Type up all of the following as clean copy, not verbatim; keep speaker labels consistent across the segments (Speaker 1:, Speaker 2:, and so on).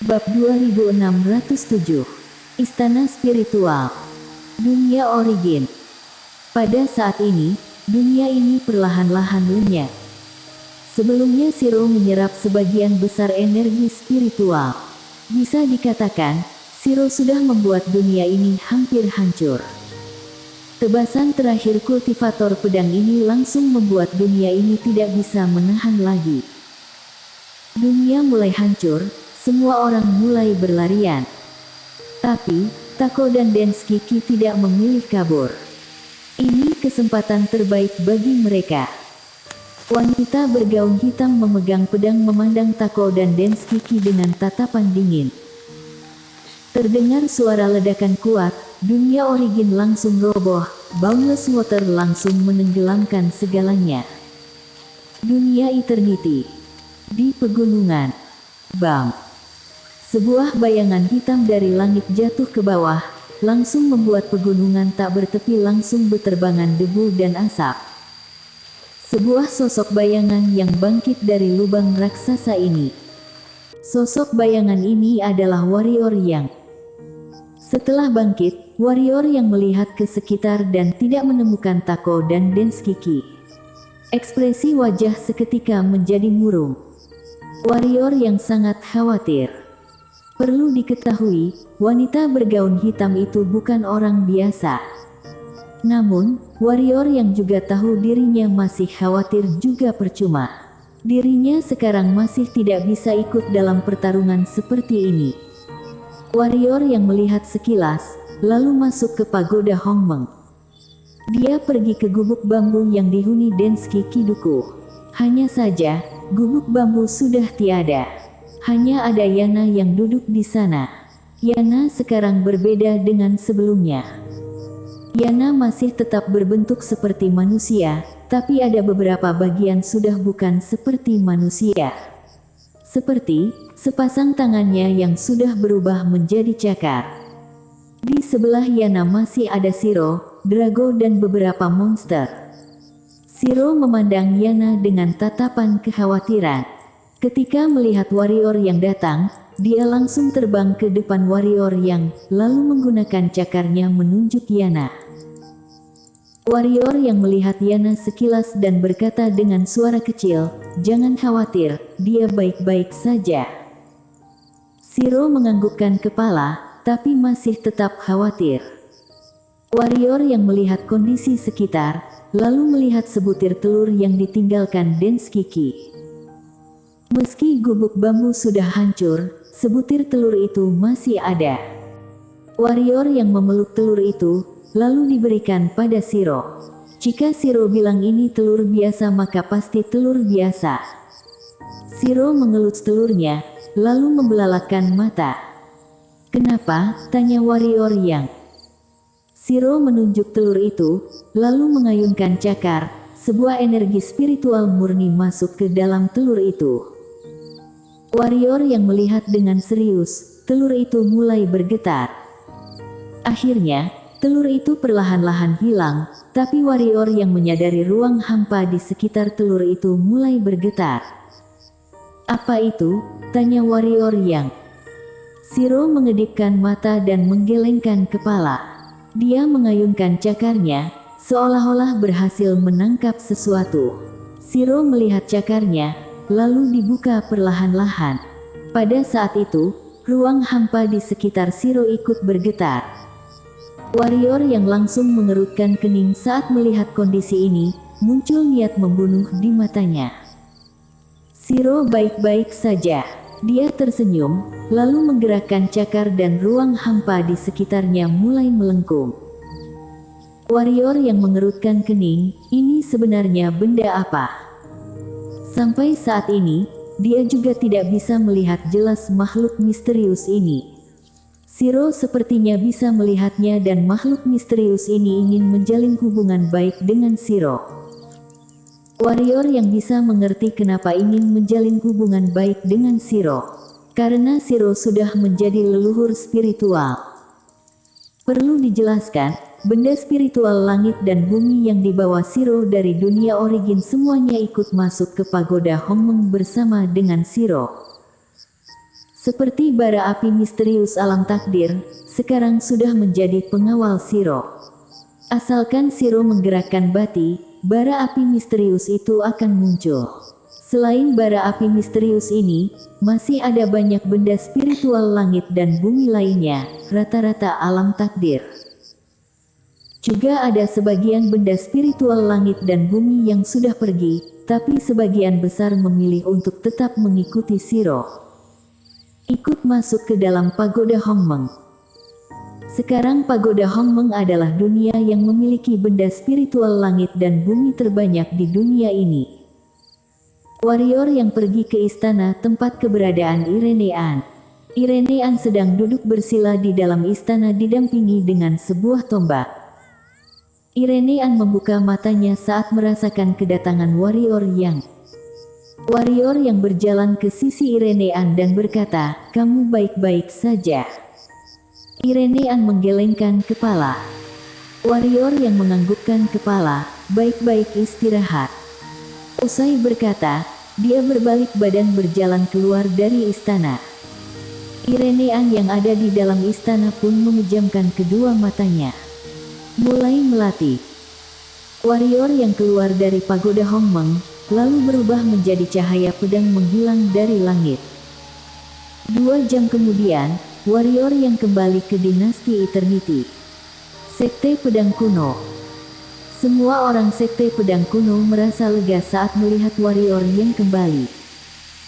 Speaker 1: Bab 2607. Istana Spiritual. Dunia Origin. Pada saat ini, dunia ini perlahan-lahan lenyap. Sebelumnya Shiro menyerap sebagian besar energi spiritual. Bisa dikatakan, Shiro sudah membuat dunia ini hampir hancur. Tebasan terakhir kultivator pedang ini langsung membuat dunia ini tidak bisa menahan lagi. Dunia mulai hancur, semua orang mulai berlarian. Tapi, Tako dan Denskiki tidak memilih kabur. Ini kesempatan terbaik bagi mereka. Wanita bergaun hitam memegang pedang memandang Tako dan Denskiki dengan tatapan dingin. Terdengar suara ledakan kuat, dunia Origin langsung roboh, Boundless Water langsung menenggelamkan segalanya. Dunia Eternity. Di pegunungan. Bang. Sebuah bayangan hitam dari langit jatuh ke bawah, langsung membuat pegunungan tak bertepi langsung berterbangan debu dan asap. Sebuah sosok bayangan yang bangkit dari lubang raksasa ini. Sosok bayangan ini adalah warrior yang. Setelah bangkit, warrior yang melihat ke sekitar dan tidak menemukan Tako dan Denskiki. Ekspresi wajah seketika menjadi murung. Warrior yang sangat khawatir. Perlu diketahui, wanita bergaun hitam itu bukan orang biasa. Namun, warrior yang juga tahu dirinya masih khawatir juga percuma. Dirinya sekarang masih tidak bisa ikut dalam pertarungan seperti ini. Warrior yang melihat sekilas, lalu masuk ke pagoda Hongmeng. Dia pergi ke gubuk bambu yang dihuni Denskiki Duku. Hanya saja, gubuk bambu sudah tiada. Hanya ada Yana yang duduk di sana. Yana sekarang berbeda dengan sebelumnya. Yana masih tetap berbentuk seperti manusia, tapi ada beberapa bagian sudah bukan seperti manusia. Seperti sepasang tangannya yang sudah berubah menjadi cakar. Di sebelah Yana masih ada Shiro, Drago dan beberapa monster. Shiro memandang Yana dengan tatapan kekhawatiran. Ketika melihat warrior yang datang, dia langsung terbang ke depan warrior yang, lalu menggunakan cakarnya menunjuk Yana. Warrior yang melihat Yana sekilas dan berkata dengan suara kecil, "Jangan khawatir, dia baik-baik saja." Shiro menganggukkan kepala, tapi masih tetap khawatir. Warrior yang melihat kondisi sekitar, lalu melihat sebutir telur yang ditinggalkan Denskiki. Meski gubuk bambu sudah hancur, sebutir telur itu masih ada. Warrior yang memeluk telur itu, lalu diberikan pada Shiro. Jika Shiro bilang ini telur biasa maka pasti telur biasa. Shiro mengelus telurnya, lalu membelalakkan mata. "Kenapa?" tanya warrior yang. Shiro menunjuk telur itu, lalu mengayunkan cakar, sebuah energi spiritual murni masuk ke dalam telur itu. Warrior yang melihat dengan serius, telur itu mulai bergetar. Akhirnya, telur itu perlahan-lahan hilang, tapi warrior yang menyadari ruang hampa di sekitar telur itu mulai bergetar. "Apa itu?" tanya warrior yang. Shiro mengedipkan mata dan menggelengkan kepala. Dia mengayunkan cakarnya, seolah-olah berhasil menangkap sesuatu. Shiro melihat cakarnya, lalu dibuka perlahan-lahan. Pada saat itu, ruang hampa di sekitar Shiro ikut bergetar. Warrior yang langsung mengerutkan kening saat melihat kondisi ini, muncul niat membunuh di matanya. Shiro baik-baik saja. Dia tersenyum, lalu menggerakkan cakar dan ruang hampa di sekitarnya mulai melengkung. Warrior yang mengerutkan kening, ini sebenarnya benda apa? Sampai saat ini, dia juga tidak bisa melihat jelas makhluk misterius ini. Shiro sepertinya bisa melihatnya dan makhluk misterius ini ingin menjalin hubungan baik dengan Shiro. Warrior yang bisa mengerti kenapa ingin menjalin hubungan baik dengan Shiro. Karena Shiro sudah menjadi leluhur spiritual. Perlu dijelaskan, benda spiritual langit dan bumi yang dibawa Shiro dari dunia Origin semuanya ikut masuk ke pagoda Hongmeng bersama dengan Shiro. Seperti bara api misterius alam takdir, sekarang sudah menjadi pengawal Shiro. Asalkan Shiro menggerakkan bati, bara api misterius itu akan muncul. Selain bara api misterius ini, masih ada banyak benda spiritual langit dan bumi lainnya, rata-rata alam takdir. Juga ada sebagian benda spiritual langit dan bumi yang sudah pergi, tapi sebagian besar memilih untuk tetap mengikuti Shiro. Ikut masuk ke dalam pagoda Hongmeng. Sekarang pagoda Hongmeng adalah dunia yang memiliki benda spiritual langit dan bumi terbanyak di dunia ini. Warrior yang pergi ke istana tempat keberadaan Irenean. Irenean sedang duduk bersila di dalam istana didampingi dengan sebuah tombak. Irenean membuka matanya saat merasakan kedatangan warrior yang berjalan ke sisi Irenean dan berkata, "Kamu baik-baik saja?" Irenean menggelengkan kepala. Warrior yang menganggukkan kepala, "Baik-baik, istirahat." Usai berkata, dia berbalik badan berjalan keluar dari istana. Irenean yang ada di dalam istana pun memejamkan kedua matanya. Mulai melatih. Warrior yang keluar dari pagoda Hongmeng, lalu berubah menjadi cahaya pedang menghilang dari langit. 2 jam kemudian, warrior yang kembali ke dinasti Eternity. Sekte Pedang Kuno. Semua orang Sekte Pedang Kuno merasa lega saat melihat warrior yang kembali.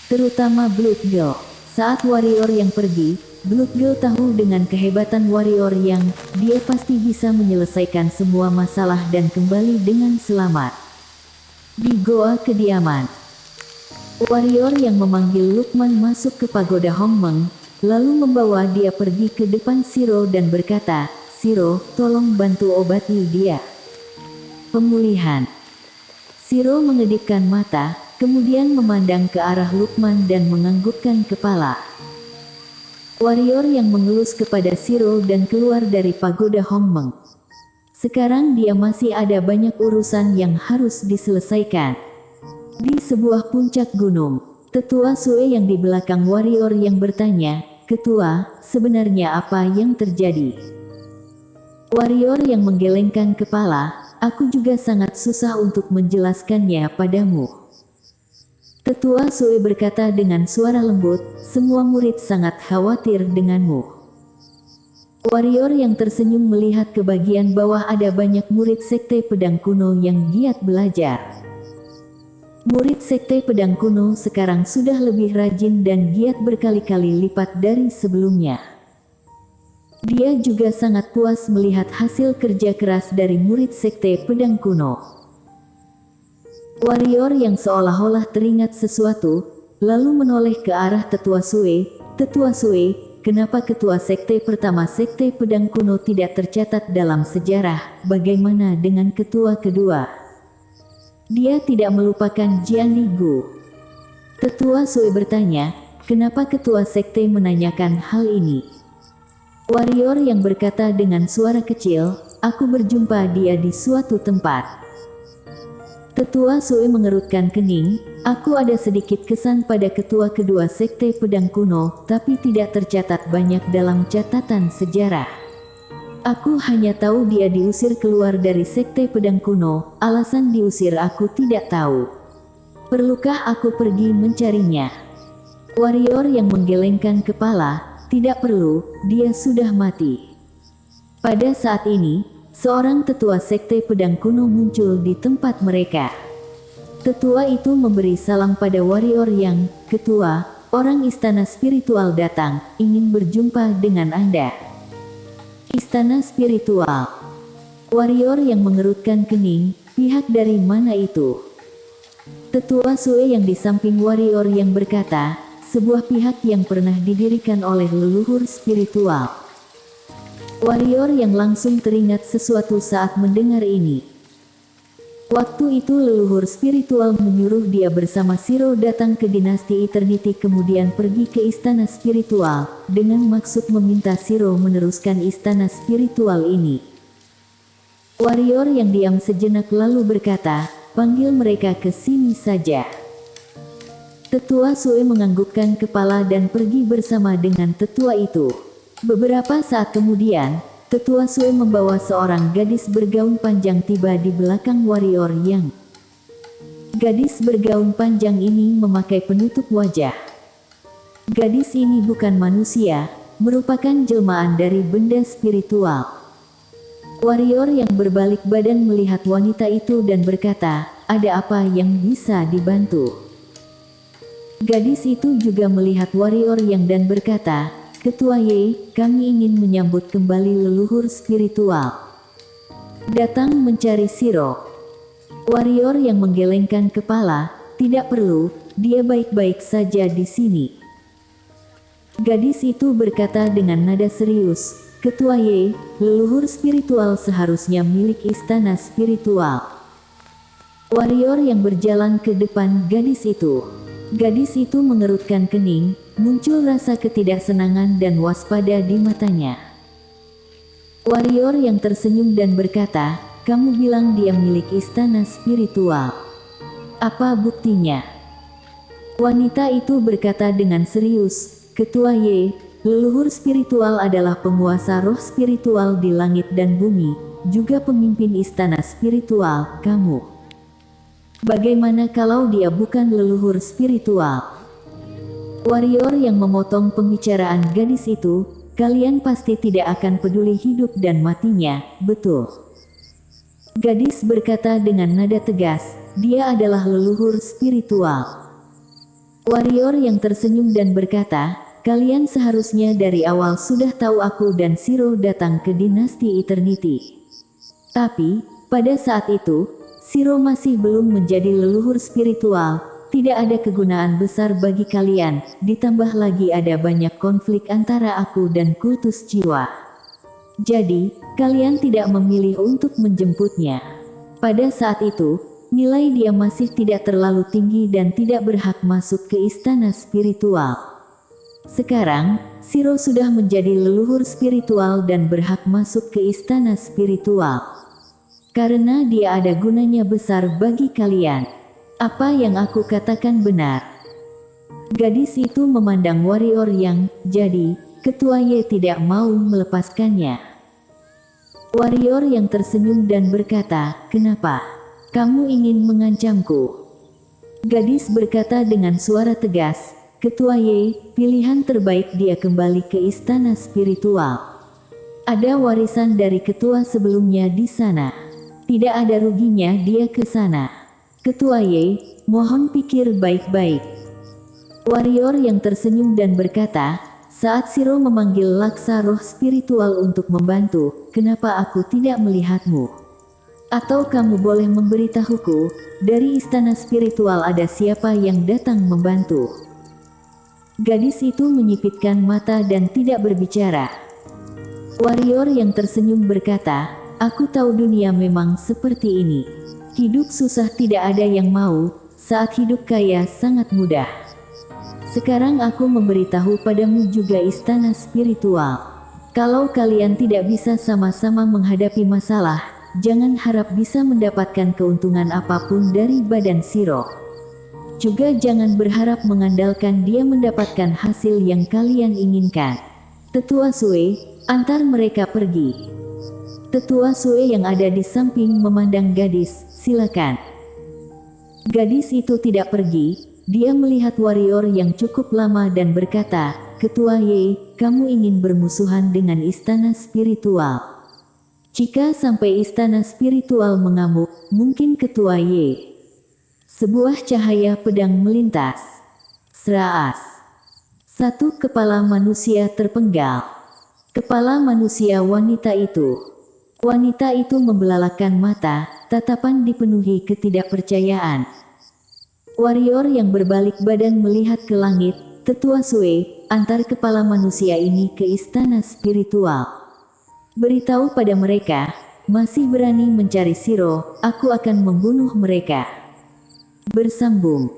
Speaker 1: Terutama Blood Girl. Saat warrior yang pergi, Blood Girl tahu dengan kehebatan warrior yang dia pasti bisa menyelesaikan semua masalah dan kembali dengan selamat. Di goa kediaman, warrior yang memanggil Lukman masuk ke pagoda Hongmeng, lalu membawa dia pergi ke depan Shiro dan berkata, "Shiro, tolong bantu obati dia." Pemulihan. Shiro mengedipkan mata, kemudian memandang ke arah Lukman dan menganggukkan kepala. Warrior yang mengelus kepada Shiro dan keluar dari pagoda Hongmeng. Sekarang dia masih ada banyak urusan yang harus diselesaikan. Di sebuah puncak gunung, Tetua Sue yang di belakang warrior yang bertanya, "Ketua, sebenarnya apa yang terjadi?" Warrior yang menggelengkan kepala, "Aku juga sangat susah untuk menjelaskannya padamu." Tetua Sue berkata dengan suara lembut, "Semua murid sangat khawatir denganmu." Warrior yang tersenyum melihat ke bagian bawah ada banyak murid Sekte Pedang Kuno yang giat belajar. Murid Sekte Pedang Kuno sekarang sudah lebih rajin dan giat berkali-kali lipat dari sebelumnya. Dia juga sangat puas melihat hasil kerja keras dari murid Sekte Pedang Kuno. Warrior yang seolah-olah teringat sesuatu, lalu menoleh ke arah Tetua Sue. "Tetua Sue, kenapa ketua sekte pertama Sekte Pedang Kuno tidak tercatat dalam sejarah? Bagaimana dengan ketua kedua?" Dia tidak melupakan Jian Gu. Tetua Sue bertanya, "Kenapa ketua sekte menanyakan hal ini?" Warrior yang berkata dengan suara kecil, "Aku berjumpa dia di suatu tempat." Tetua Sue mengerutkan kening, "Aku ada sedikit kesan pada ketua kedua Sekte Pedang Kuno, tapi tidak tercatat banyak dalam catatan sejarah. Aku hanya tahu dia diusir keluar dari Sekte Pedang Kuno, alasan diusir aku tidak tahu. Perlukah aku pergi mencarinya?" Warrior yang menggelengkan kepala, "Tidak perlu, dia sudah mati." Pada saat ini, seorang tetua Sekte Pedang Kuno muncul di tempat mereka. Tetua itu memberi salam pada warrior yang, "Ketua, orang istana spiritual datang, ingin berjumpa dengan Anda." Istana spiritual. Warrior yang mengerutkan kening, "Pihak dari mana itu?" Tetua Sue yang di samping warrior yang berkata, "Sebuah pihak yang pernah didirikan oleh leluhur spiritual." Warrior yang langsung teringat sesuatu saat mendengar ini. Waktu itu leluhur spiritual menyuruh dia bersama Shiro datang ke dinasti Eternity kemudian pergi ke istana spiritual, dengan maksud meminta Shiro meneruskan istana spiritual ini. Warrior yang diam sejenak lalu berkata, "Panggil mereka ke sini saja." Tetua Sue menganggukkan kepala dan pergi bersama dengan tetua itu. Beberapa saat kemudian, Tetua Sue membawa seorang gadis bergaun panjang tiba di belakang warrior yang. Gadis bergaun panjang ini memakai penutup wajah. Gadis ini bukan manusia, merupakan jelmaan dari benda spiritual. Warrior yang berbalik badan melihat wanita itu dan berkata, "Ada apa yang bisa dibantu?" Gadis itu juga melihat warrior yang dan berkata, "Ketua Ye, kami ingin menyambut kembali leluhur spiritual. Datang mencari Shiro." Warrior yang menggelengkan kepala, "Tidak perlu, dia baik-baik saja di sini." Gadis itu berkata dengan nada serius, "Ketua Ye, leluhur spiritual seharusnya milik istana spiritual." Warrior yang berjalan ke depan gadis itu. Gadis itu mengerutkan kening, muncul rasa ketidaksenangan dan waspada di matanya. Warrior yang tersenyum dan berkata, "Kamu bilang dia milik istana spiritual. Apa buktinya?" Wanita itu berkata dengan serius, "Ketua Ye, leluhur spiritual adalah penguasa roh spiritual di langit dan bumi, juga pemimpin istana spiritual, kamu. Bagaimana kalau dia bukan leluhur spiritual?" Warrior yang memotong pembicaraan gadis itu, "Kalian pasti tidak akan peduli hidup dan matinya, betul?" Gadis berkata dengan nada tegas, "Dia adalah leluhur spiritual." Warrior yang tersenyum dan berkata, "Kalian seharusnya dari awal sudah tahu aku dan Shiro datang ke dinasti Eternity. Tapi, pada saat itu, Shiro masih belum menjadi leluhur spiritual, tidak ada kegunaan besar bagi kalian, ditambah lagi ada banyak konflik antara aku dan kultus jiwa. Jadi, kalian tidak memilih untuk menjemputnya. Pada saat itu, nilai dia masih tidak terlalu tinggi dan tidak berhak masuk ke istana spiritual. Sekarang, Shiro sudah menjadi leluhur spiritual dan berhak masuk ke istana spiritual. Karena dia ada gunanya besar bagi kalian. Apa yang aku katakan benar?" Gadis itu memandang warrior yang, "Jadi, Ketua Ye tidak mau melepaskannya?" Warrior yang tersenyum dan berkata, "Kenapa? Kamu ingin mengancamku?" Gadis berkata dengan suara tegas, "Ketua Ye, pilihan terbaik dia kembali ke istana spiritual. Ada warisan dari ketua sebelumnya di sana. Tidak ada ruginya dia ke sana. Ketua Ye, mohon pikir baik-baik." Warrior yang tersenyum dan berkata, "Saat Shiro memanggil laksa roh spiritual untuk membantu, kenapa aku tidak melihatmu? Atau kamu boleh memberitahuku, dari istana spiritual ada siapa yang datang membantu?" Gadis itu menyipitkan mata dan tidak berbicara. Warrior yang tersenyum berkata, "Aku tahu dunia memang seperti ini. Hidup susah tidak ada yang mau, saat hidup kaya sangat mudah. Sekarang aku memberitahu padamu juga istana spiritual. Kalau kalian tidak bisa sama-sama menghadapi masalah, jangan harap bisa mendapatkan keuntungan apapun dari badan Shiro. Juga jangan berharap mengandalkan dia mendapatkan hasil yang kalian inginkan. Tetua Sue, antar mereka pergi." Tetua Sue yang ada di samping memandang gadis, "Silakan." Gadis itu tidak pergi, dia melihat warrior yang cukup lama dan berkata, "Ketua Ye, kamu ingin bermusuhan dengan istana spiritual. Jika sampai istana spiritual mengamuk, mungkin Ketua Ye." Sebuah cahaya pedang melintas. Seraas. Satu kepala manusia terpenggal. Kepala manusia wanita itu. Wanita itu membelalakan mata, tatapan dipenuhi ketidakpercayaan. Warrior yang berbalik badan melihat ke langit, "Tetua Sue, antar kepala manusia ini ke istana spiritual. Beritahu pada mereka, masih berani mencari Shiro, aku akan membunuh mereka." Bersambung.